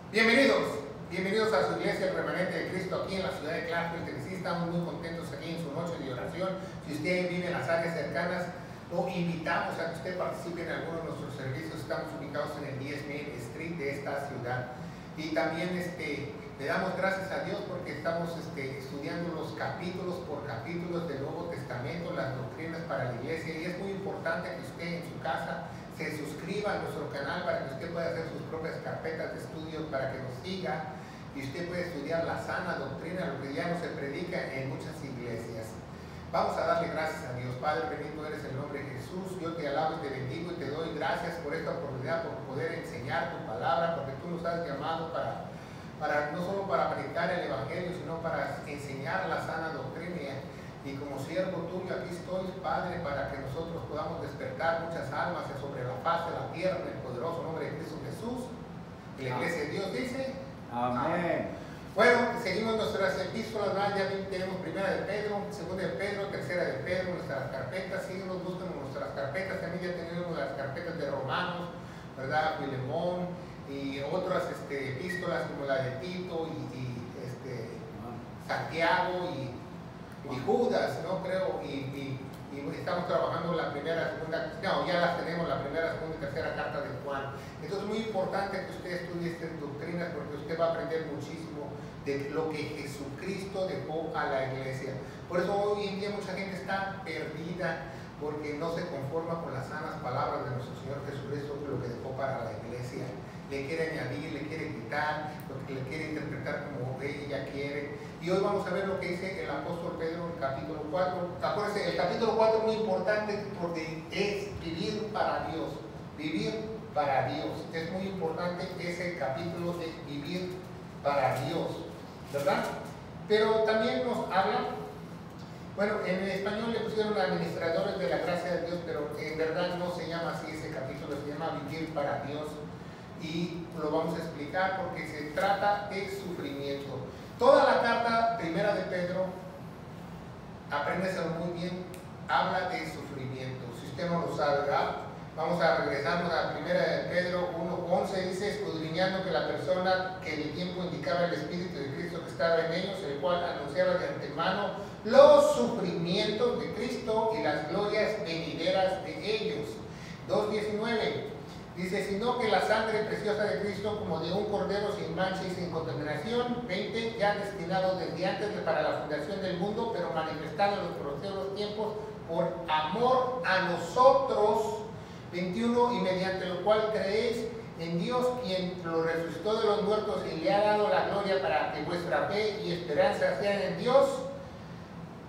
Bienvenidos a su iglesia, el Remanente de Cristo, aquí en la ciudad de Clarksville, Tennessee. Estamos muy contentos aquí en su noche de oración. Si usted vive en las áreas cercanas, lo invitamos a que usted participe en alguno de nuestros servicios. Estamos ubicados en el 10 Main Street de esta ciudad. Y también le damos gracias a Dios porque estamos estudiando los capítulos por capítulos del Nuevo Testamento, las doctrinas para la iglesia. Y es muy importante que usted en su casa se suscriba a nuestro canal para que usted pueda hacer sus propias carpetas de estudio, para que nos siga y usted puede estudiar la sana doctrina, lo que ya no se predica en muchas iglesias. Vamos a darle gracias a Dios. Padre bendito eres el nombre de Jesús. Yo te alabo y te bendigo y te doy gracias por esta oportunidad, por poder enseñar tu palabra, porque tú nos has llamado para no solo para predicar el evangelio, sino para enseñar la sana doctrina. Y como siervo tuyo aquí estoy, Padre, para que nosotros podamos despertar muchas almas sobre la faz de la tierra en el poderoso nombre de Cristo Jesús. Y la iglesia de Dios dice amén. Bueno, seguimos nuestras epístolas, ya tenemos primera de Pedro, segunda de Pedro, tercera de Pedro, nuestras carpetas. Síguenos, busquen nuestras carpetas. También ya tenemos las carpetas de Romanos, ¿verdad? Filemón y otras epístolas como la de Tito y Santiago y Judas, ¿no? Creo, y estamos trabajando la primera, segunda, no, ya las tenemos, la primera, segunda y tercera carta de Juan. Entonces es muy importante que usted estudie estas doctrinas porque usted va a aprender muchísimo de lo que Jesucristo dejó a la iglesia. Por eso hoy en día mucha gente está perdida porque no se conforma con las sanas palabras de nuestro Señor Jesucristo, lo que dejó para la iglesia. Le quiere añadir, le quiere quitar, lo que le quiere interpretar como ella quiere. Y hoy vamos a ver lo que dice el apóstol Pedro en el capítulo 4. Acuérdense, el capítulo 4 es muy importante porque es vivir para Dios. Vivir para Dios. Es muy importante ese capítulo de vivir para Dios, ¿verdad? Pero también nos habla, bueno, en español le pusieron administradores de la gracia de Dios, pero en verdad no se llama así ese capítulo, se llama vivir para Dios. Y lo vamos a explicar porque se trata de sufrimiento. Toda la carta primera de Pedro, apréndeselo muy bien, habla de sufrimiento. Si usted no lo sabe, ¿verdad? Vamos a regresarnos a la primera de Pedro 1:11, dice: escudriñando que la persona que en el tiempo indicaba el Espíritu de Cristo que estaba en ellos, el cual anunciaba de antemano los sufrimientos de Cristo y las glorias venideras de ellos. 2:19 dice: sino que la sangre preciosa de Cristo, como de un cordero sin mancha y sin contaminación. 20, ya destinado desde antes para la fundación del mundo, pero manifestado en los próximos tiempos por amor a nosotros. 21, y mediante lo cual creéis en Dios, quien lo resucitó de los muertos y le ha dado la gloria, para que vuestra fe y esperanza sean en Dios.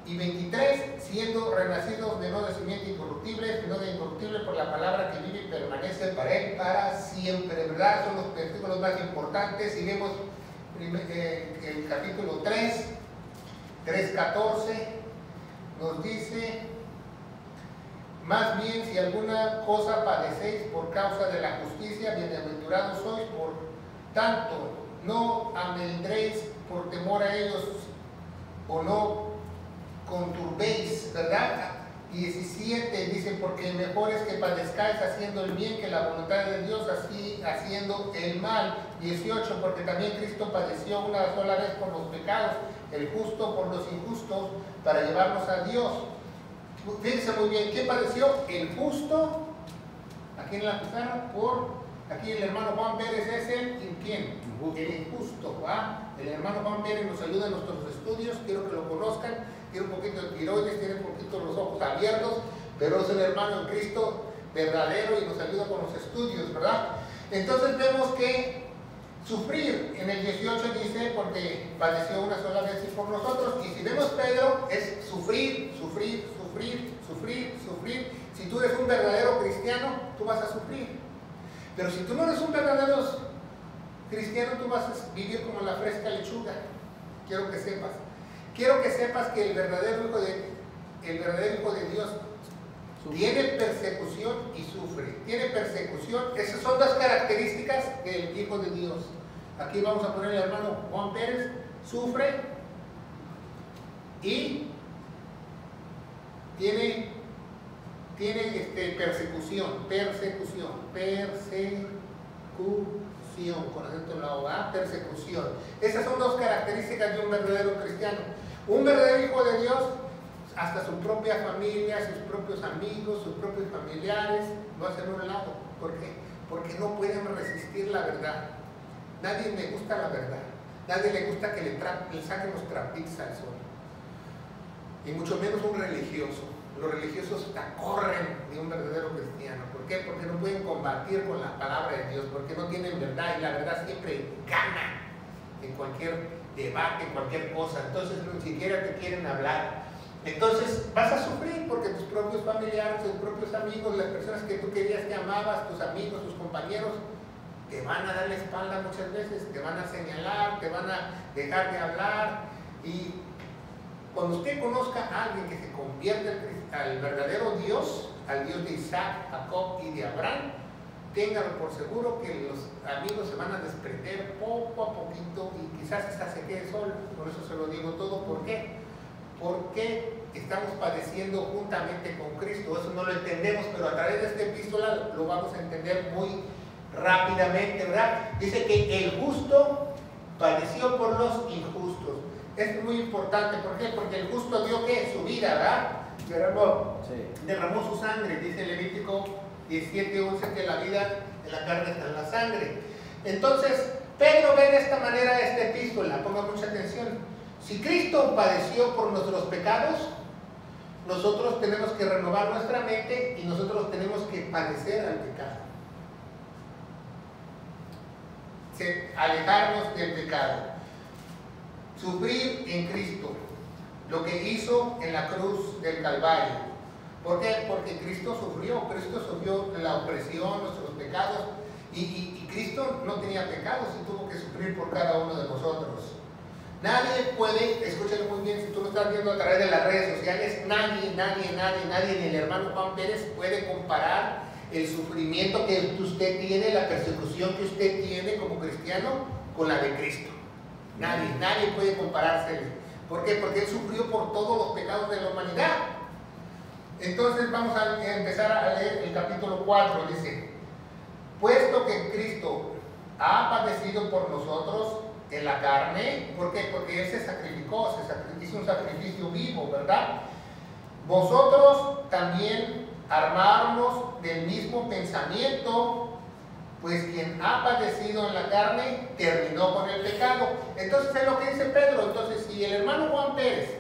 Y 23, siendo renacidos de no de simiente incorruptible, sino de incorruptible por la palabra que vive y permanece para él para siempre, ¿verdad? Son los versículos más importantes. Y vemos el capítulo 3, 3:14, nos dice: más bien, si alguna cosa padecéis por causa de la justicia, bienaventurados sois. Por tanto, no amedréis por temor a ellos, o no conturbéis, ¿verdad? 17 dice: porque mejor es que padezcáis haciendo el bien que la voluntad de Dios así haciendo el mal. 18, porque también Cristo padeció una sola vez por los pecados, el justo por los injustos, para llevarnos a Dios. Fíjense muy bien, ¿qué padeció? El justo, aquí en la pizarra, aquí el hermano Juan Pérez es ¿quién? El injusto, ¿va? El hermano Juan Pérez nos ayuda en nuestros estudios, quiero que lo conozcan. Tiene un poquito de tiroides, tiene un poquito los ojos abiertos, pero es el hermano en Cristo verdadero y nos ayuda con los estudios, ¿verdad? Entonces vemos que sufrir, en el 18 dice: porque padeció una sola vez y por nosotros. Y si vemos Pedro, es sufrir, sufrir, sufrir, sufrir, sufrir. Si tú eres un verdadero cristiano, tú vas a sufrir. Pero si tú no eres un verdadero cristiano, tú vas a vivir como la fresca lechuga. Quiero que sepas que el verdadero hijo de Dios tiene persecución y sufre. Tiene persecución. Esas son las características del hijo de Dios. Aquí vamos a poner al hermano Juan Pérez: sufre y tiene persecución. con acento en la O, persecución. Esas son dos características de un verdadero cristiano. Un verdadero hijo de Dios, hasta su propia familia, sus propios amigos, sus propios familiares, lo hacen a un lado. ¿Por qué? Porque no pueden resistir la verdad. Nadie le gusta la verdad. Nadie le gusta que le saquen los trapitos al sol. Y mucho menos un religioso. Los religiosos corren de un verdadero cristiano. ¿Por qué? Porque no pueden combatir con la palabra de Dios, porque no tienen verdad, y la verdad siempre gana en cualquier debate, en cualquier cosa. Entonces ni siquiera te quieren hablar. Entonces vas a sufrir porque tus propios familiares, tus propios amigos, las personas que tú querías que amabas, tus amigos, tus compañeros, te van a dar la espalda muchas veces, te van a señalar, te van a dejar de hablar. Y cuando usted conozca a alguien que se convierte al verdadero Dios, al Dios de Isaac, Jacob y de Abraham, téngalo por seguro que los amigos se van a desprender poco a poquito y quizás hasta se quede solo. Por eso se lo digo todo. ¿Por qué? Porque estamos padeciendo juntamente con Cristo. Eso no lo entendemos, pero a través de esta epístola lo vamos a entender muy rápidamente, ¿verdad? Dice que el justo padeció por los injustos. Es muy importante. ¿Por qué? Porque el justo dio ¿qué? Su vida, ¿verdad? Derramó su sangre. Dice Levítico 17:11 que la vida en la carne está en la sangre. Entonces, Pedro ve de esta manera esta epístola. Ponga mucha atención. Si Cristo padeció por nuestros pecados, nosotros tenemos que renovar nuestra mente y nosotros tenemos que padecer al pecado. Alejarnos del pecado. Sufrir en Cristo lo que hizo en la cruz del Calvario. ¿Por qué? Porque Cristo sufrió la opresión, nuestros pecados, y Cristo no tenía pecados y tuvo que sufrir por cada uno de nosotros. Nadie puede, escúchalo muy bien, si tú lo estás viendo a través de las redes sociales, nadie, ni el hermano Juan Pérez puede comparar el sufrimiento que usted tiene, la persecución que usted tiene como cristiano con la de Cristo. Nadie puede compararse. ¿Por qué? Porque Él sufrió por todos los pecados de la humanidad. Entonces vamos a empezar a leer el capítulo 4, dice: puesto que Cristo ha padecido por nosotros en la carne. ¿Por qué? Porque Él se sacrificó, hizo un sacrificio vivo, ¿verdad? Vosotros también armarnos del mismo pensamiento, pues quien ha padecido en la carne terminó con el pecado. Entonces es lo que dice Pedro. Entonces, si el hermano Juan Pérez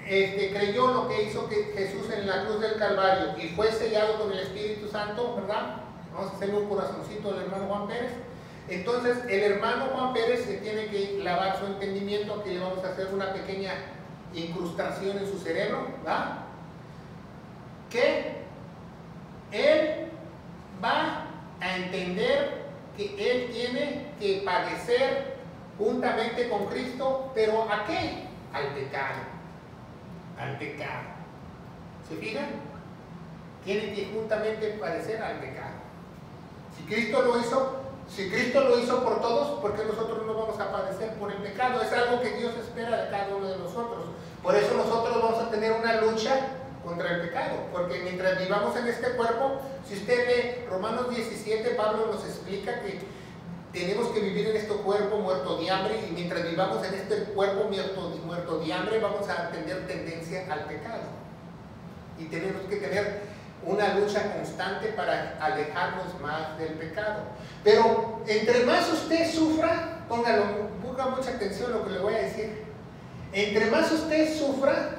creyó lo que hizo Jesús en la cruz del Calvario y fue sellado con el Espíritu Santo, ¿verdad? Vamos a hacerle un corazoncito al hermano Juan Pérez. Entonces el hermano Juan Pérez se tiene que lavar su entendimiento. Aquí le vamos a hacer una pequeña incrustación en su cerebro, ¿verdad? Que él va a entender que él tiene que padecer juntamente con Cristo, pero ¿a qué? Al pecado. Al pecado. ¿Se fijan? Tiene que juntamente padecer al pecado. Si Cristo lo hizo por todos, ¿por qué nosotros no vamos a padecer por el pecado? Es algo que Dios espera de cada uno de nosotros. Por eso nosotros vamos a tener una lucha contra el pecado, porque mientras vivamos en este cuerpo, si usted lee Romanos 17, Pablo nos explica que tenemos que vivir en este cuerpo muerto de hambre, y mientras vivamos en este cuerpo muerto de hambre, vamos a tener tendencia al pecado. Y tenemos que tener una lucha constante para alejarnos más del pecado. Pero entre más usted sufra, ponga mucha atención a lo que le voy a decir. Entre más usted sufra,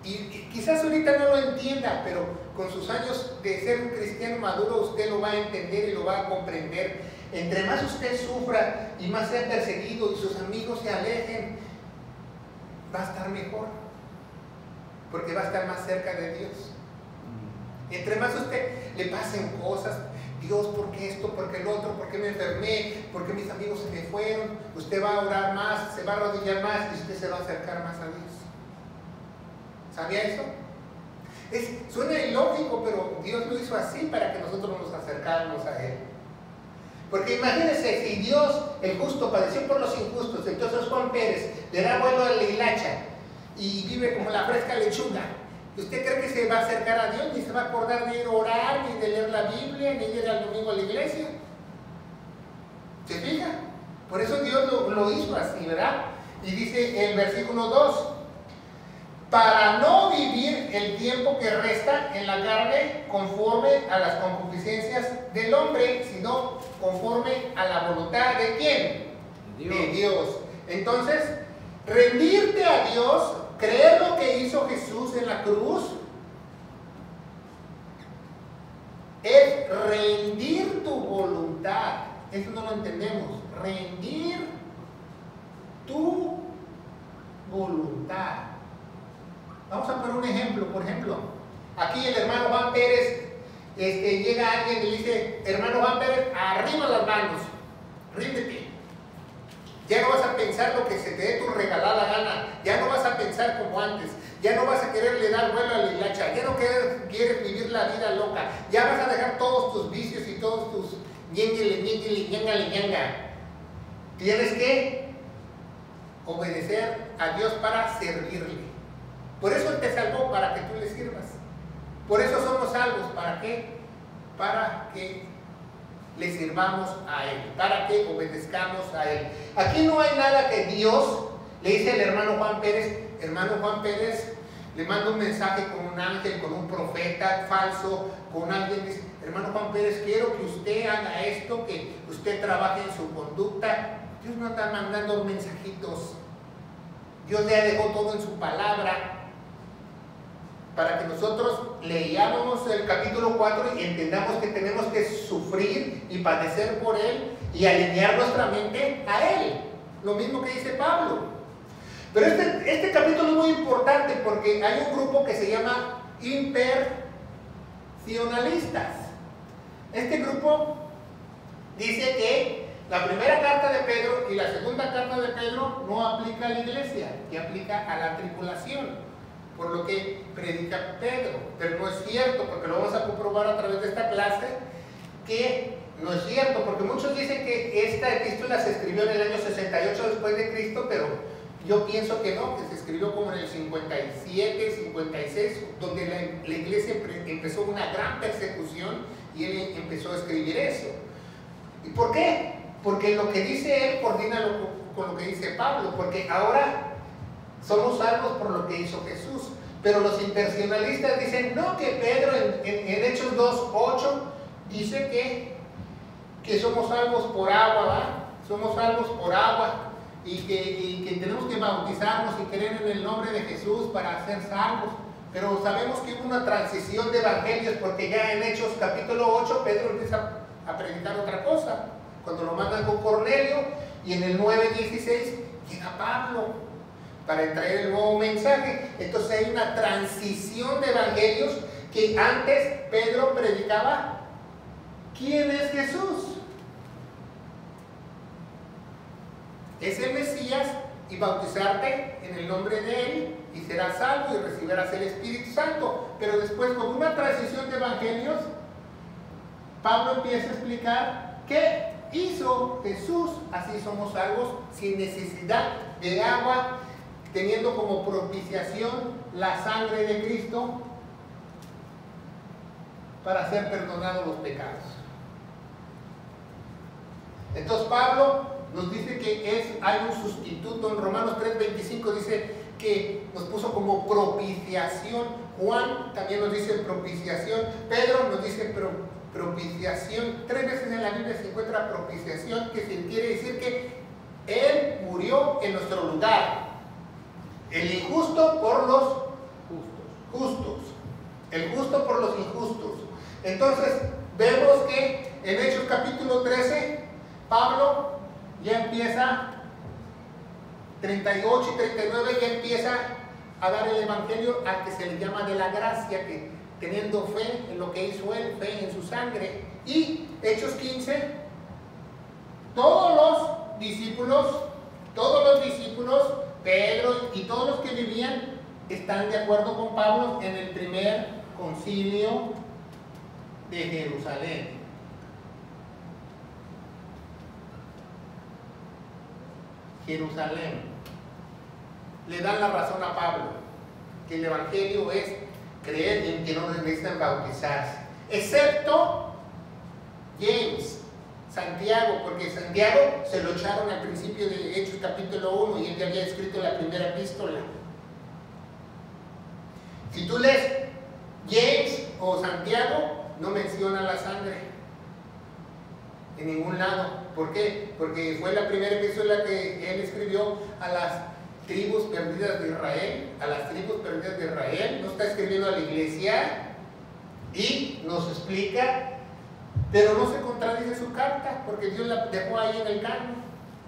y quizás ahorita no lo entienda, pero con sus años de ser un cristiano maduro, usted lo va a entender y lo va a comprender. Entre más usted sufra y más sea perseguido y sus amigos se alejen, va a estar mejor, porque va a estar más cerca de Dios. Entre más usted le pasen cosas, Dios, ¿por qué esto? ¿Por qué el otro? ¿Por qué me enfermé? ¿Por qué mis amigos se me fueron? Usted va a orar más, se va a arrodillar más y usted se va a acercar más a Dios. ¿Sabía eso? Suena ilógico, pero Dios lo hizo así para que nosotros nos acercáramos a Él. Porque imagínense, si Dios, el justo, padeció por los injustos, entonces Juan Pérez le da vuelo a la hilacha y vive como la fresca lechuga. ¿Usted cree que se va a acercar a Dios? Ni se va a acordar de ir a orar, ni de leer la Biblia, ni de ir al domingo a la iglesia. ¿Se lo hizo así, ¿verdad? Y dice el versículo 2, para no vivir el tiempo que resta en la carne conforme a las concupiscencias del hombre, sino conforme a la voluntad ¿de quién? De Dios. Entonces, rendirte a Dios, creer lo que hizo Jesús en la cruz, es rendir tu voluntad. Eso no lo entendemos. Rendir tu voluntad. Vamos a poner un ejemplo. Por ejemplo, aquí el hermano Juan Pérez, llega alguien y dice, hermano Juan Pérez, arriba las manos, ríndete. Ya no vas a pensar lo que se te dé tu regalada gana, ya no vas a pensar como antes, ya no vas a quererle dar vuelo a la hilacha, ya no quieres vivir la vida loca, ya vas a dejar todos tus vicios y todos tus ñenguele, ñenga. Tienes que obedecer a Dios para servirle. Por eso Él te salvó, para que tú le sirvas. Por eso somos salvos. ¿Para qué? Para que le sirvamos a Él, para que obedezcamos a Él. Aquí no hay nada que Dios le dice al hermano Juan Pérez, le manda un mensaje con un ángel, con un profeta falso, con alguien, dice, hermano Juan Pérez, quiero que usted haga esto, que usted trabaje en su conducta. Dios no está mandando mensajitos. Dios ya dejó todo en su palabra para que nosotros leamos el capítulo 4 y entendamos que tenemos que sufrir y padecer por Él y alinear nuestra mente a Él. Lo mismo que dice Pablo. Pero este capítulo es muy importante porque hay un grupo que se llama impersionalistas. Este grupo dice que la primera carta de Pedro y la segunda carta de Pedro no aplica a la iglesia, que aplica a la tribulación, por lo que predica Pedro. Pero no es cierto, porque lo vamos a comprobar a través de esta clase, que no es cierto, porque muchos dicen que esta epístola se escribió en el año 68 después de Cristo, pero yo pienso que no, que se escribió como en el 57, 56, donde la iglesia empezó una gran persecución y él empezó a escribir eso. ¿Y por qué? Porque lo que dice él coordina con lo que dice Pablo, porque ahora somos salvos por lo que hizo Jesús. Pero los impersionalistas dicen, no, que Pedro en Hechos 2:8 dice que somos salvos por agua, ¿verdad? Somos salvos por agua y que tenemos que bautizarnos y creer en el nombre de Jesús para ser salvos. Pero sabemos que hubo una transición de evangelios, porque ya en Hechos capítulo 8 Pedro empieza a predicar otra cosa, cuando lo mandan con Cornelio, y en el 9:16 llega Pablo para traer el nuevo mensaje. Entonces hay una transición de evangelios, que antes Pedro predicaba ¿quién es Jesús? Es el Mesías, y bautizarte en el nombre de Él y serás salvo y recibirás el Espíritu Santo. Pero después, con una transición de evangelios, Pablo empieza a explicar qué hizo Jesús, así somos salvos sin necesidad de agua, teniendo como propiciación la sangre de Cristo para ser perdonados los pecados. Entonces Pablo nos dice que hay un sustituto. En Romanos 3:25 dice que nos puso como propiciación. Juan también nos dice propiciación. Pedro nos dice propiciación. 3 veces en la Biblia se encuentra propiciación, que quiere decir que Él murió en nuestro lugar. El injusto por los justos. El justo por los injustos. Entonces, vemos que en Hechos capítulo 13, Pablo ya empieza, 38 y 39, ya empieza a dar el evangelio al que se le llama de la gracia, que teniendo fe en lo que hizo él, fe en su sangre. Y Hechos 15, todos los discípulos, Pedro y todos los que vivían, están de acuerdo con Pablo en el primer concilio de Jerusalén. Le dan la razón a Pablo, que el evangelio es creer en que no necesitan bautizarse, excepto James, Santiago, porque Santiago se lo echaron al principio de Hechos capítulo 1 y él ya había escrito la primera epístola. Si tú lees James o Santiago, no menciona la sangre en ningún lado. ¿Por qué? Porque fue la primera epístola que él escribió a las tribus perdidas de Israel, no está escribiendo a la iglesia y nos explica, pero no se contradice su carta, porque Dios la dejó ahí en el canon.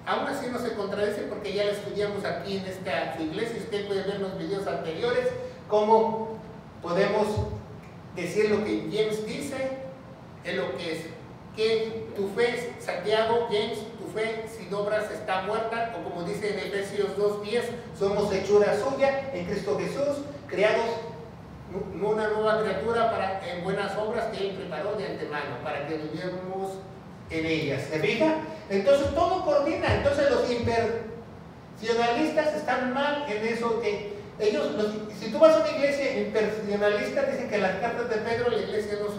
Aún así no se contradice porque ya la estudiamos aquí en esta su iglesia. Usted puede ver los videos anteriores, cómo podemos decir lo que James dice, es lo que es. Que tu fe, Santiago, James, tu fe sin obras está muerta, o como dice en Efesios 2:10, somos hechura suya en Cristo Jesús, creados una nueva criatura en buenas obras que Él preparó de antemano para que viviéramos en ellas. ¿Se fija? Entonces todo coordina. Entonces los impersonalistas están mal en eso que ellos, si tú vas a una iglesia impersonalista, dicen que las cartas de Pedro, la iglesia no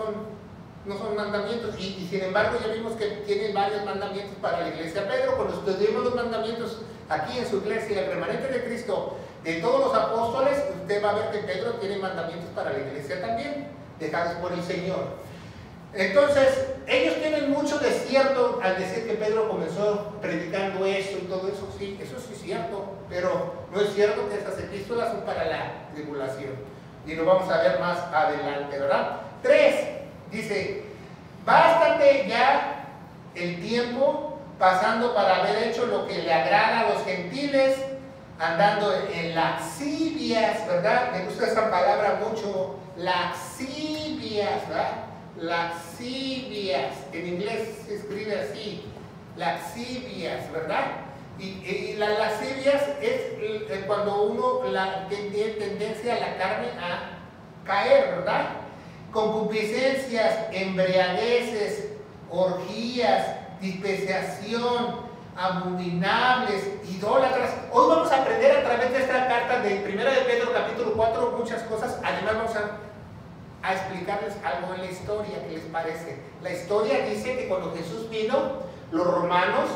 son mandamientos, y sin embargo ya vimos que tiene varios mandamientos para la iglesia. Pedro, cuando estudiamos los mandamientos aquí en su iglesia, el remanente de Cristo, de todos los apóstoles, usted va a ver que Pedro tiene mandamientos para la iglesia también, dejados por el Señor. Entonces, ellos tienen mucho de cierto al decir que Pedro comenzó predicando esto y todo eso. Sí, eso sí es cierto, pero no es cierto que estas epístolas son para la tribulación, y lo vamos a ver más adelante, ¿verdad? 3. Dice, bástate ya el tiempo pasando para haber hecho lo que le agrada a los gentiles, andando en laxivias, ¿verdad? Me gusta esa palabra mucho, laxivias, ¿verdad? Laxivias, en inglés se escribe así, laxivias, ¿verdad? Y las lascivias es cuando uno tiene tendencia a la carne a caer, ¿verdad? Concupiscencias, embriagueces, orgías, dispensación, abominables, idólatras. Hoy vamos a aprender a través de esta carta de 1 de Pedro capítulo 4 muchas cosas. Además vamos a explicarles algo en la historia. ¿Qué les parece? La historia dice que cuando Jesús vino, los romanos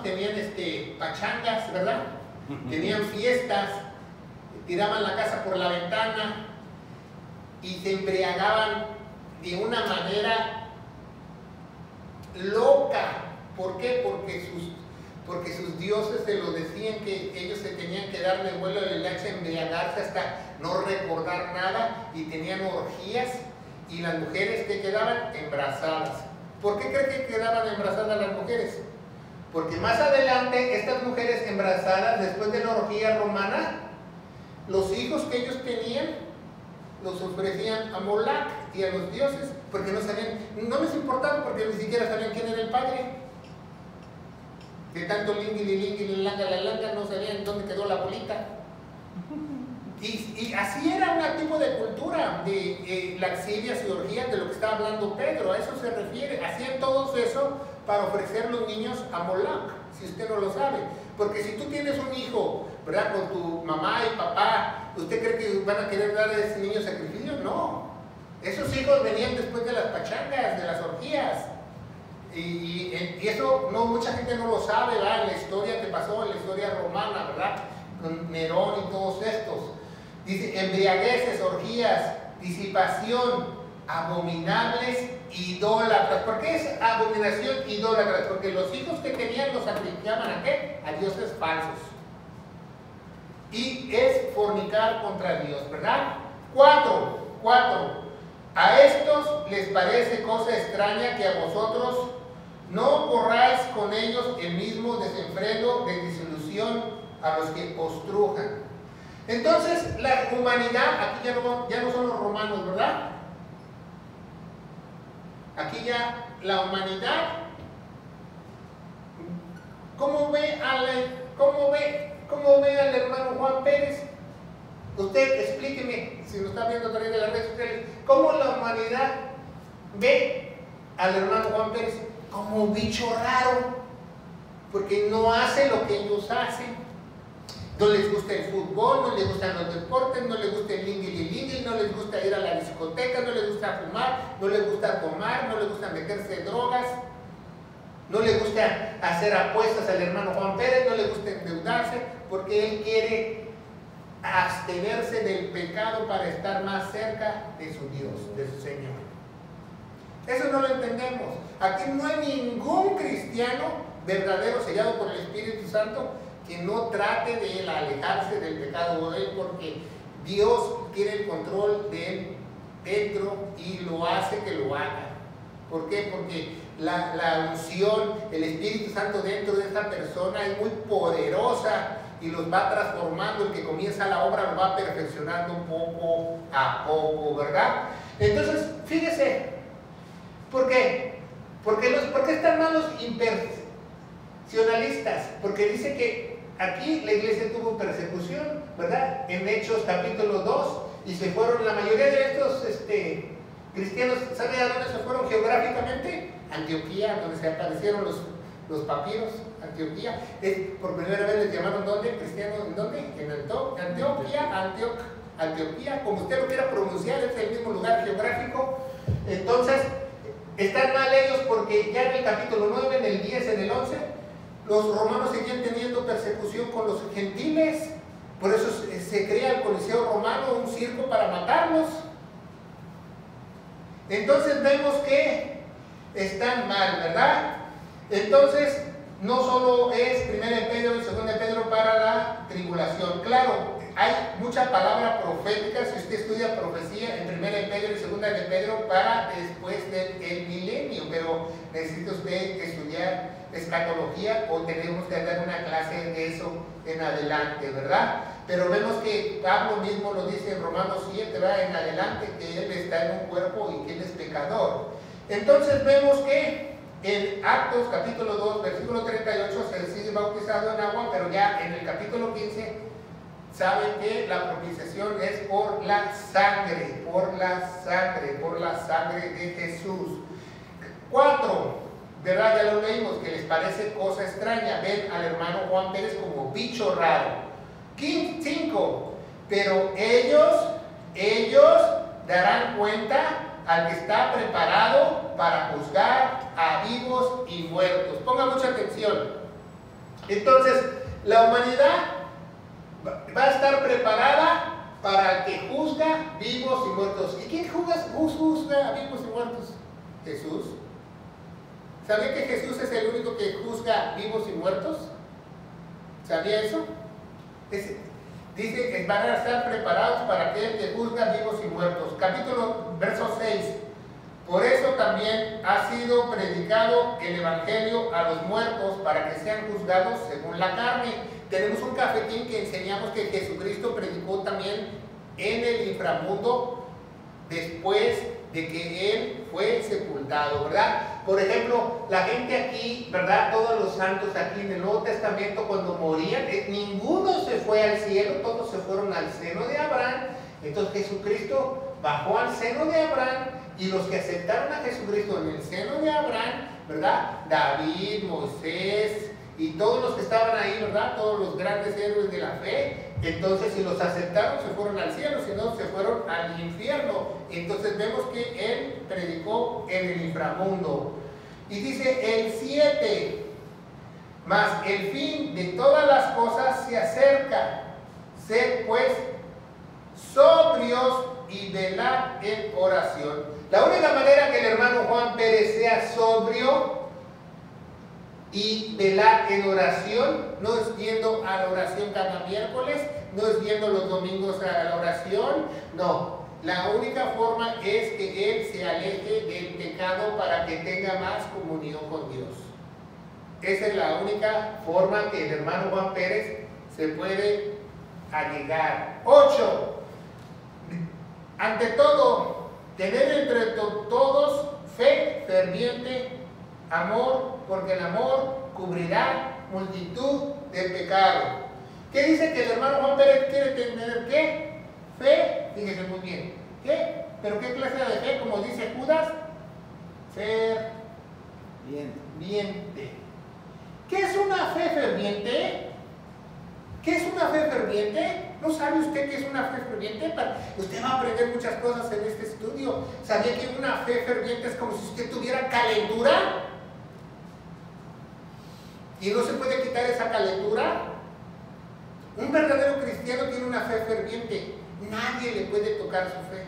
tenían pachangas, ¿verdad? Tenían fiestas, tiraban la casa por la ventana y se embriagaban de una manera loca. ¿Por qué? Porque sus dioses se lo decían, que ellos se tenían que darle vuelo al hilacha, embriagarse hasta no recordar nada, y tenían orgías, y las mujeres que quedaban embarazadas. ¿Por qué creen que quedaban embarazadas las mujeres? Porque más adelante estas mujeres embarazadas, después de la orgía romana, los hijos que ellos tenían los ofrecían a Moloch y a los dioses, porque no sabían, no les importaba, porque ni siquiera sabían quién era el padre. De tanto lingui, langa, no sabían dónde quedó la bolita. Y así era un tipo de cultura de laxivias y orgías, de lo que está hablando Pedro. A eso se refiere. Hacían todo eso para ofrecer los niños a Moloch, si usted no lo sabe. Porque si tú tienes un hijo, ¿verdad?, con tu mamá y papá, ¿usted cree que van a querer dar a ese niño sacrificio? No. Esos hijos venían después de las pachangas, de las orgías. Y eso mucha gente no lo sabe, ¿verdad? En la historia que pasó, en la historia romana, ¿verdad?, con Nerón y todos estos. Dice, embriagueces, orgías, disipación, abominables, idólatras. ¿Por qué es abominación, idólatras? Porque los hijos que tenían los sacrificaban ¿a qué? A dioses falsos. Y es fornicar contra Dios, ¿verdad? 4. A estos les parece cosa extraña que a vosotros no corráis con ellos el mismo desenfreno de disolución a los que os trujan. Entonces, la humanidad, aquí ya no son los romanos, ¿verdad? Aquí ya la humanidad, ¿cómo ve al hermano Juan Pérez? Usted explíqueme, si lo está viendo a través de las redes sociales, ¿cómo la humanidad ve al hermano Juan Pérez? Como bicho raro, porque no hace lo que ellos hacen. No les gusta el fútbol, no les gustan los deportes, no les gusta el lingui, no les gusta ir a la discoteca, no les gusta fumar, no les gusta tomar, no les gusta meterse drogas, no les gusta hacer apuestas al hermano Juan Pérez, no les gusta endeudarse, porque él quiere abstenerse del pecado para estar más cerca de su Dios, de su Señor. Eso no lo entendemos. Aquí no hay ningún cristiano verdadero sellado por el Espíritu Santo que no trate de él alejarse del pecado de él, porque Dios tiene el control de él dentro y lo hace que lo haga. ¿Por qué? Porque la unción, el Espíritu Santo dentro de esta persona es muy poderosa y los va transformando. El que comienza la obra lo va perfeccionando poco a poco, ¿verdad? Entonces, fíjese, ¿por qué? ¿Por qué están mal los impersionalistas? Porque dice que aquí la iglesia tuvo persecución, ¿verdad? En Hechos capítulo 2, y se fueron, la mayoría de estos cristianos, ¿sabe a dónde se fueron geográficamente? Antioquía, donde se aparecieron los papiros, Antioquía. Por primera vez les llamaron, ¿dónde? ¿Cristianos? ¿En dónde? En Antioquía, como usted lo quiera pronunciar, es el mismo lugar geográfico. Entonces, están mal ellos porque ya en el capítulo 9, en el 10, en el 11, los romanos seguían teniendo persecución con los gentiles. Por eso se crea el Coliseo Romano, un circo para matarlos. Entonces vemos que están mal, ¿verdad? Entonces, no solo es 1 Pedro y 2 Pedro para la tribulación. Claro, hay mucha palabra profética, si usted estudia profecía en 1 Pedro y 2 Pedro para después del milenio, pero necesita usted estudiar escatología o tenemos que dar una clase de eso en adelante, ¿verdad? Pero vemos que Pablo mismo lo dice en Romanos 7, ¿verdad? En adelante, que él está en un cuerpo y que él es pecador. Entonces vemos que en Actos capítulo 2, versículo 38 se decide bautizado en agua, pero ya en el capítulo 15 saben que la propiciación es por la sangre de Jesús. 4, ¿verdad? Ya lo leímos, que les parece cosa extraña, ven al hermano Juan Pérez como bicho raro. 5, pero ellos darán cuenta al que está preparado para juzgar a vivos y muertos. Ponga mucha atención. Entonces, la humanidad va a estar preparada para el que juzga vivos y muertos. ¿Y quién juzga a vivos y muertos? Jesús. ¿Sabía que Jesús es el único que juzga vivos y muertos? ¿Sabía eso? Dice que van a estar preparados para aquel que juzga vivos y muertos. Verso 6. Por eso también ha sido predicado el evangelio a los muertos para que sean juzgados según la carne. Tenemos un cafetín que enseñamos que Jesucristo predicó también en el inframundo después de que Él fue sepultado, ¿verdad? Por ejemplo, la gente aquí, ¿verdad? Todos los santos aquí en el Nuevo Testamento cuando morían, ninguno se fue al cielo, todos se fueron al seno de Abraham. Entonces Jesucristo bajó al seno de Abraham y los que aceptaron a Jesucristo en el seno de Abraham, ¿verdad? David, Moisés y todos los que estaban ahí, ¿verdad? Todos los grandes héroes de la fe. Entonces, si los aceptaron, se fueron al cielo, si no, se fueron al infierno. Entonces, vemos que él predicó en el inframundo. Y dice el 7, mas el fin de todas las cosas se acerca. Sed pues sobrios y velad en oración. La única manera que el hermano Juan Pérez sea sobrio y velar en oración no es yendo a la oración cada miércoles, no es yendo los domingos a la oración, no. La única forma es que él se aleje del pecado para que tenga más comunión con Dios. Esa es la única forma que el hermano Juan Pérez se puede allegar. 8. Ante todo, tener entre todos fe ferviente, amor, porque el amor cubrirá multitud de pecados. ¿Qué dice que el hermano Juan Pérez quiere tener? ¿Qué? Fe, fíjese muy bien. ¿Qué? ¿Pero qué clase de fe? Como dice Judas, ferviente. ¿Qué es una fe ferviente? ¿Qué es una fe ferviente? ¿No sabe usted qué es una fe ferviente? Usted va a aprender muchas cosas en este estudio. ¿Sabía que una fe ferviente es como si usted tuviera calentura? ¿Y no se puede quitar esa calentura? Un verdadero cristiano tiene una fe ferviente. Nadie le puede tocar su fe.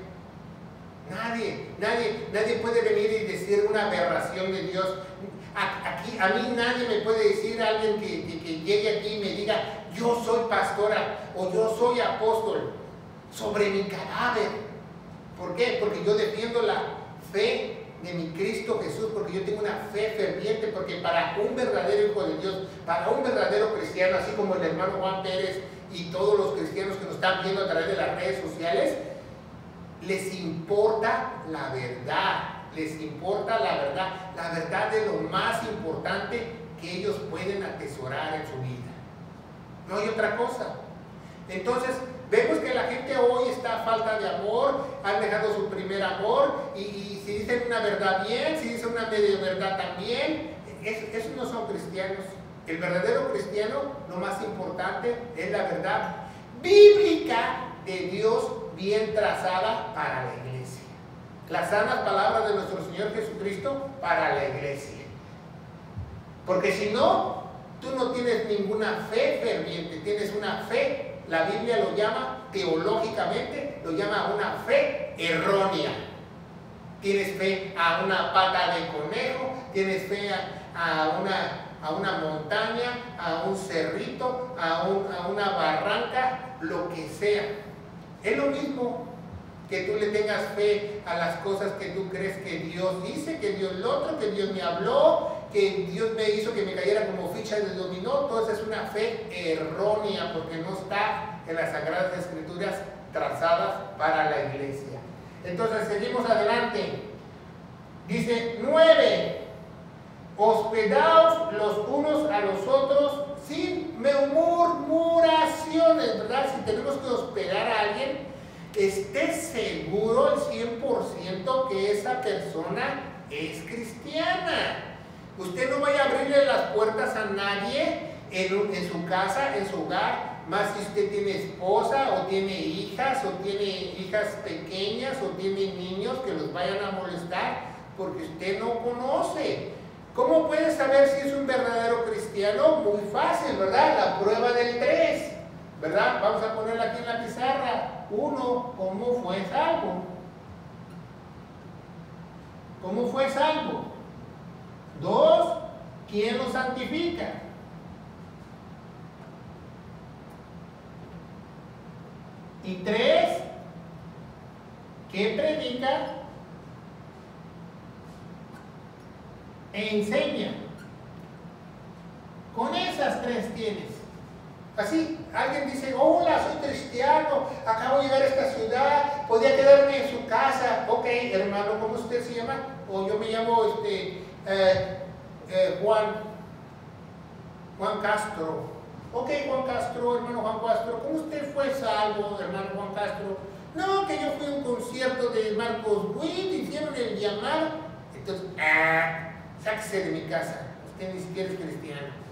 Nadie puede venir y decir una aberración de Dios. Aquí, a mí nadie me puede decir, alguien que llegue aquí y me diga, yo soy pastora o yo soy apóstol, sobre mi cadáver. ¿Por qué? Porque yo defiendo la fe de mi Cristo Jesús, porque yo tengo una fe ferviente, porque para un verdadero hijo de Dios, para un verdadero cristiano, así como el hermano Juan Pérez y todos los cristianos que nos están viendo a través de las redes sociales, les importa la verdad. Les importa la verdad de lo más importante que ellos pueden atesorar en su vida. No hay otra cosa. Entonces, vemos que la gente hoy está a falta de amor, han dejado su primer amor, y si dicen una verdad bien, si dicen una media verdad también, esos no son cristianos. El verdadero cristiano, lo más importante es la verdad bíblica de Dios bien trazada para la iglesia. Las sanas palabras de nuestro Señor Jesucristo para la iglesia. Porque si no, tú no tienes ninguna fe ferviente, tienes una fe, la Biblia lo llama teológicamente, lo llama una fe errónea. Tienes fe a una pata de conejo, tienes fe a una montaña, a un cerrito, a una barranca, lo que sea. Es lo mismo que tú le tengas fe a las cosas que tú crees que Dios dice, que Dios lo otro, que Dios me habló, que Dios me hizo que me cayera como ficha de dominó. Todo eso es una fe errónea, porque no está en las Sagradas Escrituras trazadas para la iglesia. Entonces seguimos adelante. Dice 9. Hospedaos los unos a los otros sin murmuraciones, ¿verdad? Si tenemos que hospedar a alguien, esté seguro al 100% que esa persona es cristiana. Usted no vaya a abrirle las puertas a nadie en su casa, en su hogar, más si usted tiene esposa o tiene hijas pequeñas o tiene niños que los vayan a molestar, porque usted no conoce. ¿Cómo puede saber si es un verdadero cristiano? Muy fácil, ¿verdad? La prueba del 3, ¿verdad? Vamos a ponerla aquí en la pizarra. 1, ¿cómo fue salvo? ¿Cómo fue salvo? 2, ¿quién lo santifica? Y 3, ¿qué predica? E enseña. Con esas 3 tienes. Así, alguien dice, hola, soy cristiano, acabo de llegar a esta ciudad, podía quedarme en su casa. Ok, hermano, ¿cómo usted se llama? O yo me llamo Juan Castro. Ok, Juan Castro, hermano Juan Castro, ¿cómo usted fue salvo, hermano Juan Castro? No, que yo fui a un concierto de Marcos Witt, hicieron el llamado. Entonces, sáquese de mi casa, usted ni siquiera es cristiano.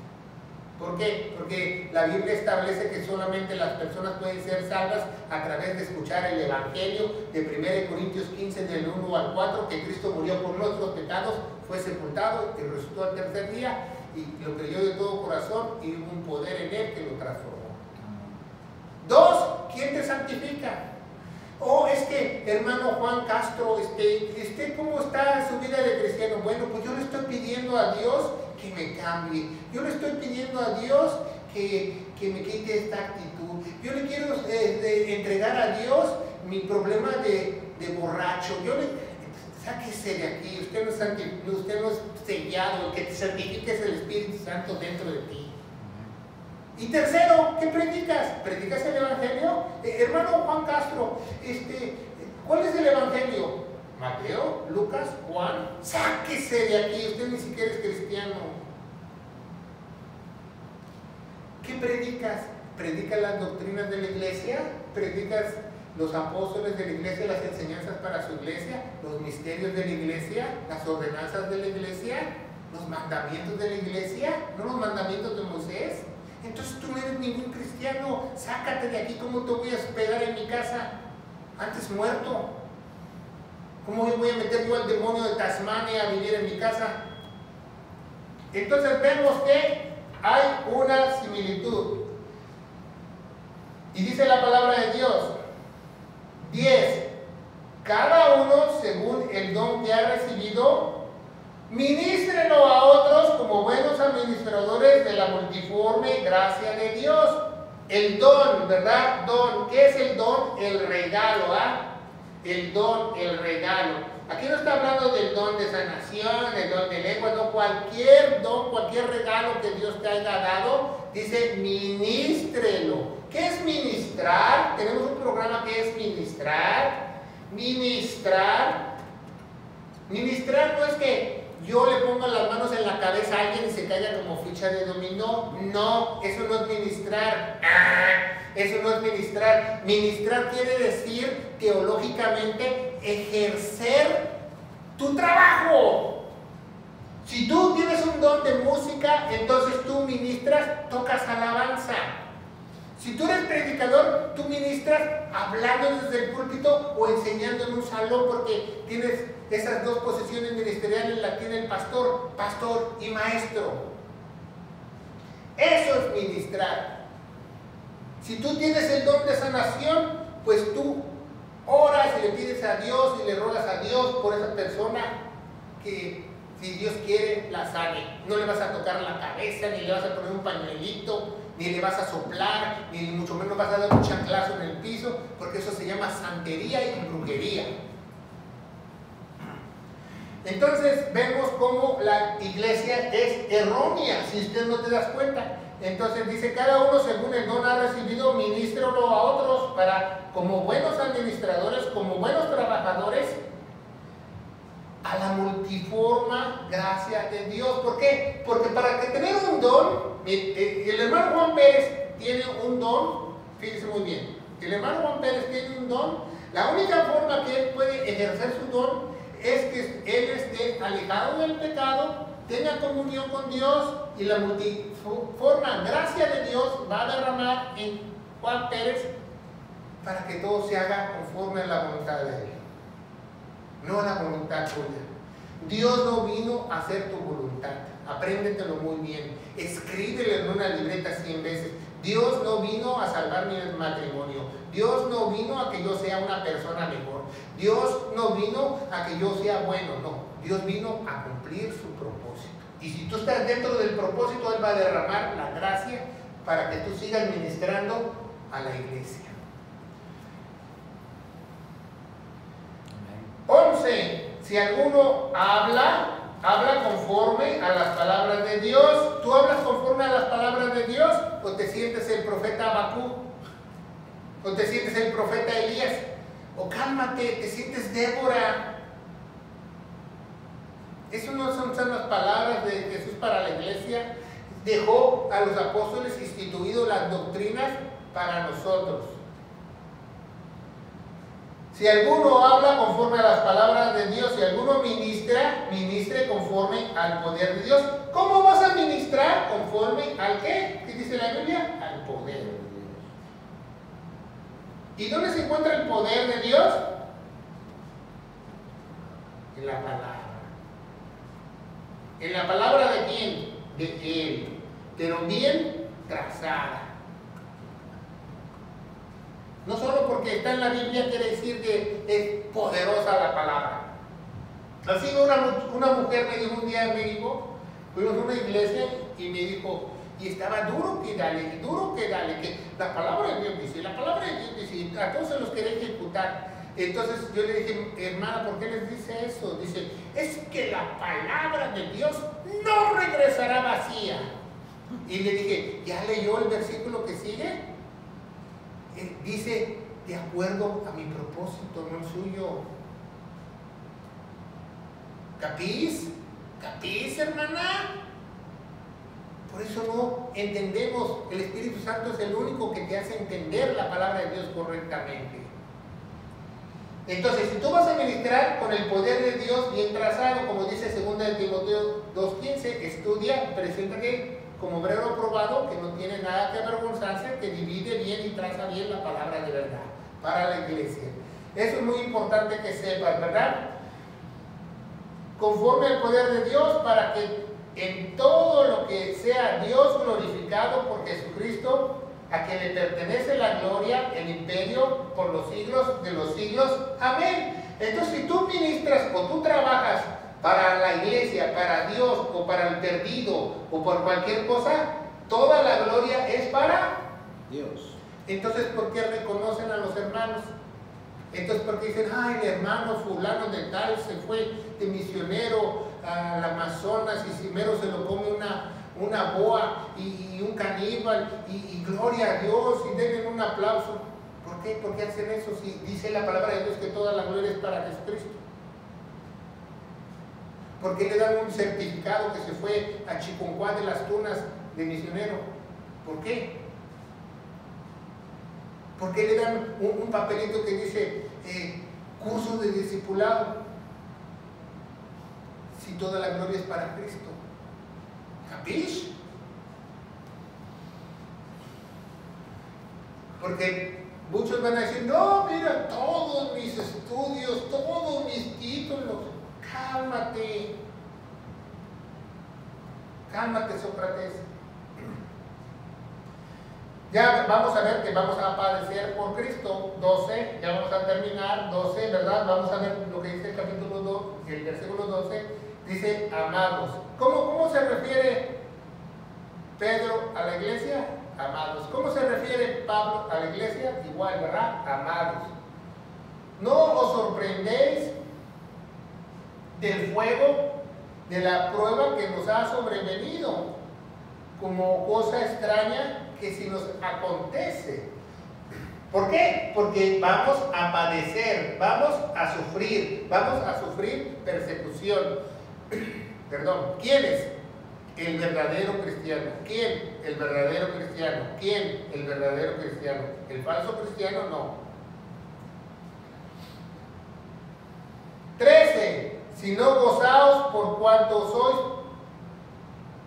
¿Por qué? Porque la Biblia establece que solamente las personas pueden ser salvas a través de escuchar el Evangelio de 1 Corintios 15 del 1 al 4, que Cristo murió por nuestros pecados, fue sepultado y resucitó al tercer día, y lo creyó de todo corazón, y hubo un poder en él que lo transformó. 2, ¿quién te santifica? Oh, es que, hermano Juan Castro, ¿cómo está su vida de cristiano? Bueno, pues yo le estoy pidiendo a Dios que me cambie. Yo le estoy pidiendo a Dios que me quite esta actitud. Yo le quiero entregar a Dios mi problema de borracho. Sáquese de aquí. Usted no es sellado. El que te santifica es el Espíritu Santo dentro de ti. Y tercero, ¿qué predicas? ¿Predicas el Evangelio? Hermano Juan Castro, ¿cuál es el Evangelio? Mateo, Lucas, Juan. Sáquese de aquí, usted ni siquiera es cristiano. ¿Qué predicas? ¿Predicas las doctrinas de la iglesia? ¿Predicas los apóstoles de la iglesia, las enseñanzas para su iglesia? ¿Los misterios de la iglesia? ¿Las ordenanzas de la iglesia? ¿Los mandamientos de la iglesia? ¿No los mandamientos de Moisés? entonces tú no eres ningún cristiano, sácate de aquí, ¿cómo te voy a hospedar en mi casa? Antes muerto. ¿Cómo voy a meter yo al demonio de Tasmania a vivir en mi casa? Entonces vemos que hay una similitud. Y dice la palabra de Dios, 10, cada uno según el don que ha recibido, ministrelo a otros como buenos administradores de la multiforme gracia de Dios. El don, ¿verdad? Don. ¿Qué es el don? El regalo, ¿ah? El don, el regalo. Aquí no está hablando del don de sanación, el don de lengua, no, cualquier don, cualquier regalo que Dios te haya dado, dice ministrelo. ¿Qué es ministrar? Tenemos un programa que es ministrar. Ministrar no es que yo le pongo las manos en la cabeza a alguien y se caiga como ficha de dominó. No, eso no es ministrar. Eso no es ministrar. Ministrar quiere decir, teológicamente, ejercer tu trabajo. Si tú tienes un don de música, entonces tú ministras, tocas alabanza. Si tú eres predicador, tú ministras hablando desde el púlpito o enseñando en un salón, porque tienes esas dos posiciones ministeriales, la tiene el pastor y maestro. Eso es ministrar. Si tú tienes el don de sanación, pues tú oras y le pides a Dios y le rogas a Dios por esa persona que, si Dios quiere, la sane. No le vas a tocar la cabeza, ni le vas a poner un pañuelito, ni le vas a soplar, ni mucho menos vas a dar un chanclazo en el piso, porque eso se llama santería y brujería. Entonces vemos cómo la iglesia es errónea, si usted no te das cuenta. Entonces dice, cada uno según el don ha recibido, ministrelo a otros para, como buenos administradores, como buenos trabajadores, a la multiforme gracia de Dios. ¿Por qué? Porque para que tener un don, el hermano Juan Pérez tiene un don, fíjense muy bien, el hermano Juan Pérez tiene un don, la única forma que él puede ejercer su don es que él esté alejado del pecado, tenga comunión con Dios, y la multiforme gracia de Dios va a derramar en Juan Pérez para que todo se haga conforme a la voluntad de Él, no a la voluntad tuya. Dios no vino a hacer tu voluntad, apréndetelo muy bien, escríbelo en una libreta 100 veces. Dios no vino a salvar mi matrimonio, Dios no vino a que yo sea una persona mejor, Dios no vino a que yo sea bueno, no, Dios vino a cumplir su propósito. Y si tú estás dentro del propósito, Él va a derramar la gracia para que tú sigas ministrando a la iglesia. 11. Si alguno habla conforme a las palabras de Dios. ¿Tú hablas conforme a las palabras de Dios? ¿O te sientes el profeta Habacuc? ¿O te sientes el profeta Elías? ¿O cálmate, te sientes Débora? Eso no son las palabras de Jesús para la iglesia. Dejó a los apóstoles instituido las doctrinas para nosotros. Si alguno habla conforme a las palabras de Dios, si alguno ministra, ministre conforme al poder de Dios. ¿Cómo vas a ministrar? ¿Conforme al qué? ¿Qué dice la Biblia? Al poder de Dios. ¿Y dónde se encuentra el poder de Dios? En la palabra. ¿En la palabra de quién? De Él. Pero bien trazada. No solo porque está en la Biblia quiere decir que es poderosa la palabra. Así una mujer me dijo un día en México, fuimos a una iglesia y me dijo, y estaba duro que dale, que la palabra de Dios dice, la palabra de Dios dice, a todos se los quería ejecutar. Entonces yo le dije, hermana, ¿por qué les dice eso? Dice, es que la palabra de Dios no regresará vacía. Y le dije, ¿ya leyó el versículo que sigue? Dice, de acuerdo a mi propósito, no el suyo. ¿Capís? ¿Capís, hermana? Por eso no entendemos. El Espíritu Santo es el único que te hace entender la palabra de Dios correctamente. Entonces, si tú vas a ministrar con el poder de Dios bien trazado, como dice 2 de Timoteo 2:15, estudia, preséntate como obrero aprobado, que no tiene nada que avergonzarse, que divide bien y traza bien la palabra de verdad para la iglesia. Eso es muy importante que sepas, ¿verdad? Conforme al poder de Dios, para que en todo lo que sea Dios glorificado por Jesucristo, a quien le pertenece la gloria, el imperio, por los siglos de los siglos. Amén. Entonces, si tú ministras o tú trabajas para la iglesia, para Dios, o para el perdido, o por cualquier cosa, toda la gloria es para Dios. Entonces, ¿por qué reconocen a los hermanos? Entonces, ¿por qué dicen, ay, el hermano fulano de tal se fue de misionero al Amazonas y primero se lo come una boa y un caníbal y gloria a Dios y denle un aplauso? ¿Por qué? ¿Por qué hacen eso? Si dice la palabra de Dios que toda la gloria es para Jesucristo. ¿Por qué le dan un certificado que se fue a Chiconcuá de las Tunas de misionero? ¿Por qué? ¿Por qué le dan un papelito que dice curso de discipulado? Si toda la gloria es para Cristo. ¿Capish? Porque muchos van a decir, no, mira, todos mis estudios, todos mis títulos. Cálmate. Cálmate, Sócrates. Ya vamos a ver que vamos a padecer por Cristo. 12, ya vamos a terminar. 12, ¿verdad? Vamos a ver lo que dice el capítulo 2, el versículo 12. Dice, amados. ¿Cómo se refiere Pedro a la iglesia? Amados. ¿Cómo se refiere Pablo a la iglesia? Igual, ¿verdad? Amados. No os sorprendéis del fuego de la prueba que nos ha sobrevenido como cosa extraña que si nos acontece. ¿Por qué? Porque vamos a padecer, vamos a sufrir persecución. Perdón, ¿quién es? El verdadero cristiano. ¿Quién? El verdadero cristiano. ¿Quién? El verdadero cristiano. El falso cristiano no. 13. Si no gozaos por cuanto sois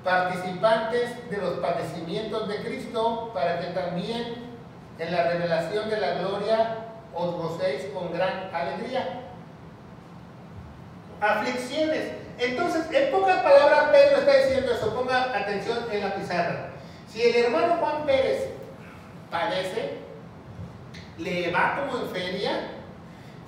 participantes de los padecimientos de Cristo, para que también en la revelación de la gloria os gocéis con gran alegría. Aflicciones. Entonces, en pocas palabras, Pedro está diciendo eso. Ponga atención en la pizarra. Si el hermano Juan Pérez padece, le va como en feria,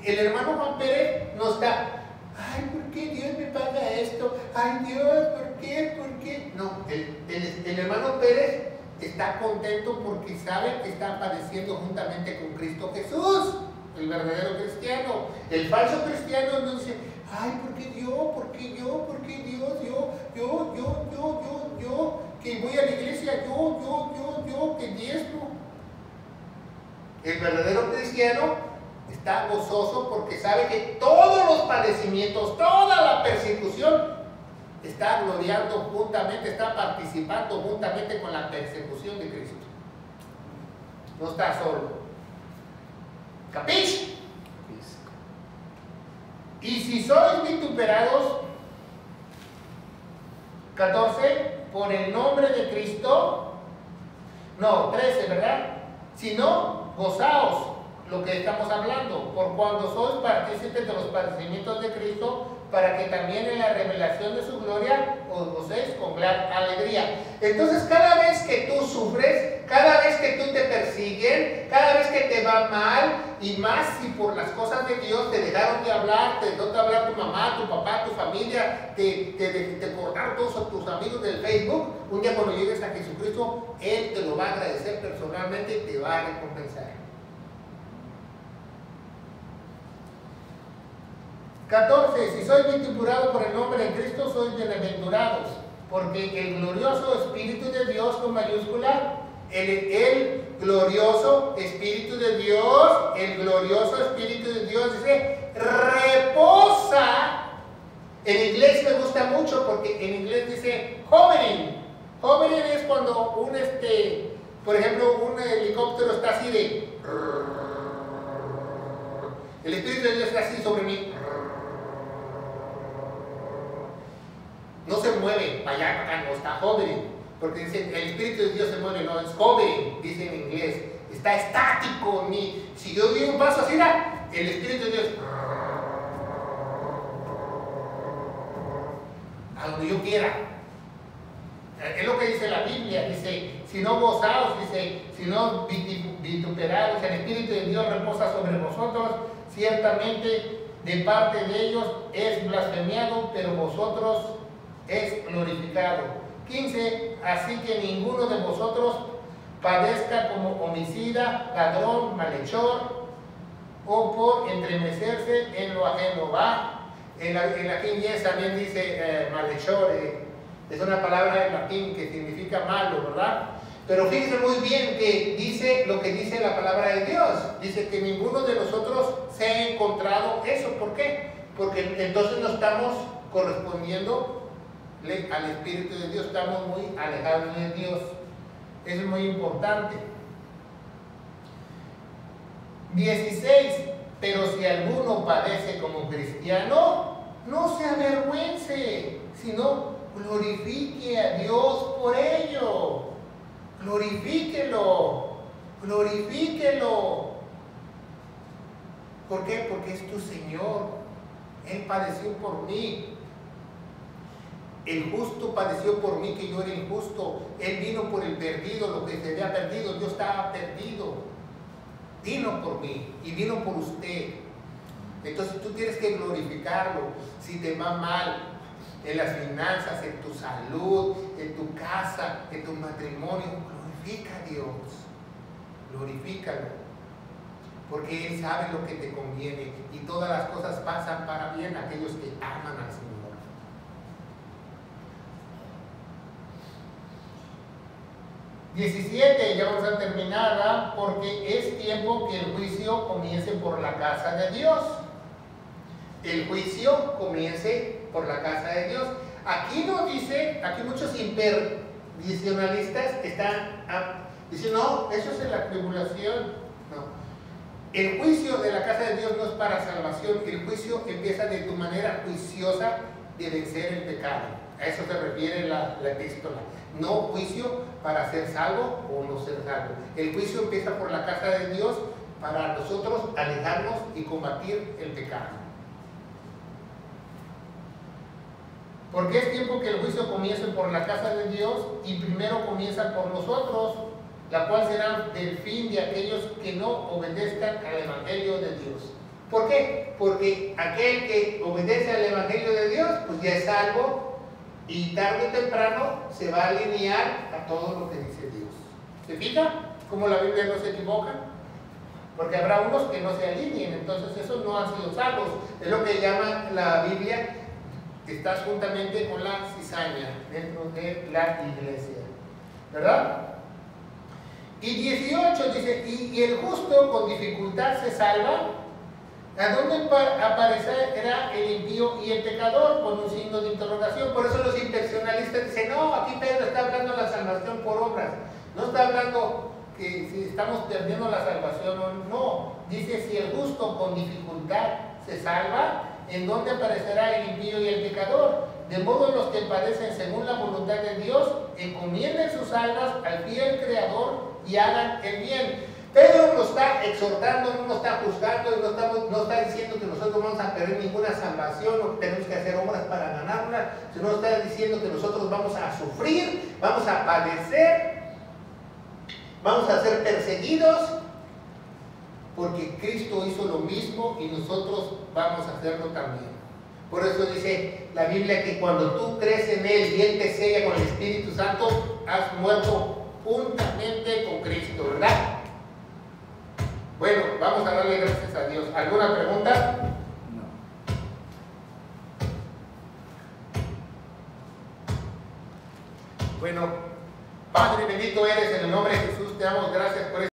el hermano Juan Pérez no está, ay, ¿por qué Dios me paga esto? Ay, Dios, ¿por qué? ¿Por qué? No, el hermano Pérez está contento porque sabe que está padeciendo juntamente con Cristo Jesús, el verdadero cristiano. El falso cristiano no dice, ay, ¿por qué yo? ¿Por qué yo? ¿Por qué Dios? Yo, que voy a la iglesia, yo, que diezmo. El verdadero cristiano está gozoso porque sabe que todos los padecimientos, toda la persecución, está gloriando juntamente, está participando juntamente con la persecución de Cristo. No está solo. ¿Capish? Y si sois vituperados, 14, por el nombre de Cristo, no, 13, ¿verdad? Si no, gozaos, lo que estamos hablando, por cuando sois partícipes de los padecimientos de Cristo, para que también en la revelación de su gloria os gocéis con gran alegría. Entonces, cada vez que tú sufres, cada vez que tú te persiguen, cada vez que te va mal, y más si por las cosas de Dios te dejaron de hablar, te dejó de hablar tu mamá, tu papá, tu familia, te cortaron todos tus amigos del Facebook, un día cuando llegues a Jesucristo, Él te lo va a agradecer personalmente y te va a recompensar. 14. Si sois vituperados por el nombre de Cristo, sois bienaventurados, porque el glorioso Espíritu de Dios, con mayúscula, el glorioso Espíritu de Dios, el glorioso Espíritu de Dios dice, reposa. En inglés me gusta mucho porque en inglés dice hovering. Hovering es cuando por ejemplo, un helicóptero está así de, el Espíritu de Dios está así sobre mí. No se mueve para allá, para acá, no está hovering. porque dicen, el Espíritu de Dios se mueve, no, es joven, dice en inglés, está estático, si yo doy un paso así, el Espíritu de Dios, a donde yo quiera. Es lo que dice la Biblia, dice, si no gozaos, dice, si no vituperados, el Espíritu de Dios reposa sobre vosotros, ciertamente de parte de ellos es blasfemiado, pero vosotros es glorificado. 15, así que ninguno de vosotros padezca como homicida, ladrón, malhechor, o por entremecerse en lo ajeno. ¿Va? En la King James también dice malhechor, es una palabra en latín que significa malo, ¿verdad? Pero fíjense muy bien que dice lo que dice la palabra de Dios. Dice que ninguno de nosotros se ha encontrado eso. ¿Por qué? Porque entonces no estamos correspondiendo al Espíritu de Dios, estamos muy alejados de Dios. Eso es muy importante. 16. Pero si alguno padece como cristiano, no se avergüence, sino glorifique a Dios por ello. Glorifíquelo, glorifíquelo. ¿Por qué? Porque es tu Señor. Él padeció por mí. El justo padeció por mí, que yo era injusto. Él vino por el perdido, lo que se había perdido. Yo estaba perdido. Vino por mí y vino por usted. Entonces tú tienes que glorificarlo. Si te va mal en las finanzas, en tu salud, en tu casa, en tu matrimonio, glorifica a Dios. Glorifícalo. Porque Él sabe lo que te conviene y todas las cosas pasan para bien a aquellos que aman al Señor. 17, ya vamos a terminar, ¿verdad? Porque es tiempo que el juicio comience por la casa de Dios. El juicio comience por la casa de Dios. Aquí no dice, aquí muchos imperdicionalistas están diciendo, no, eso es en la tribulación. No. El juicio de la casa de Dios no es para salvación. El juicio empieza de tu manera juiciosa de vencer el pecado. A eso se refiere la epístola. No juicio para ser salvo o no ser salvo. El juicio empieza por la casa de Dios para nosotros alejarnos y combatir el pecado. Porque es tiempo que el juicio comience por la casa de Dios y primero comienza por nosotros, la cual será del fin de aquellos que no obedezcan al Evangelio de Dios. ¿Por qué? Porque aquel que obedece al Evangelio de Dios, pues ya es salvo. Y tarde o temprano se va a alinear a todo lo que dice Dios. ¿Se fija cómo la Biblia no se equivoca? Porque habrá unos que no se alineen, entonces esos no han sido salvos. Es lo que llama la Biblia, estás juntamente con la cizaña dentro de la iglesia. ¿Verdad? Y 18 dice, y el justo con dificultad se salva. ¿A dónde aparecerá el impío y el pecador? Con un signo de interrogación. Por eso los impersonalistas dicen, no, aquí Pedro está hablando de la salvación por obras. No está hablando que si estamos perdiendo la salvación o no. Dice, si el justo con dificultad se salva, ¿en dónde aparecerá el impío y el pecador? De modo los que padecen según la voluntad de Dios, encomienden sus almas al fiel Creador y hagan el bien. Pedro nos está exhortando, no nos está juzgando, no está diciendo que nosotros vamos a perder ninguna salvación o que tenemos que hacer obras para ganarla, sino está diciendo que nosotros vamos a sufrir, vamos a padecer, vamos a ser perseguidos, porque Cristo hizo lo mismo y nosotros vamos a hacerlo también. Por eso dice la Biblia que cuando tú crees en Él y Él te sella con el Espíritu Santo, has muerto juntamente con Cristo, ¿verdad? Bueno, vamos a darle gracias a Dios. ¿Alguna pregunta? No. Bueno, Padre bendito eres, en el nombre de Jesús te damos gracias por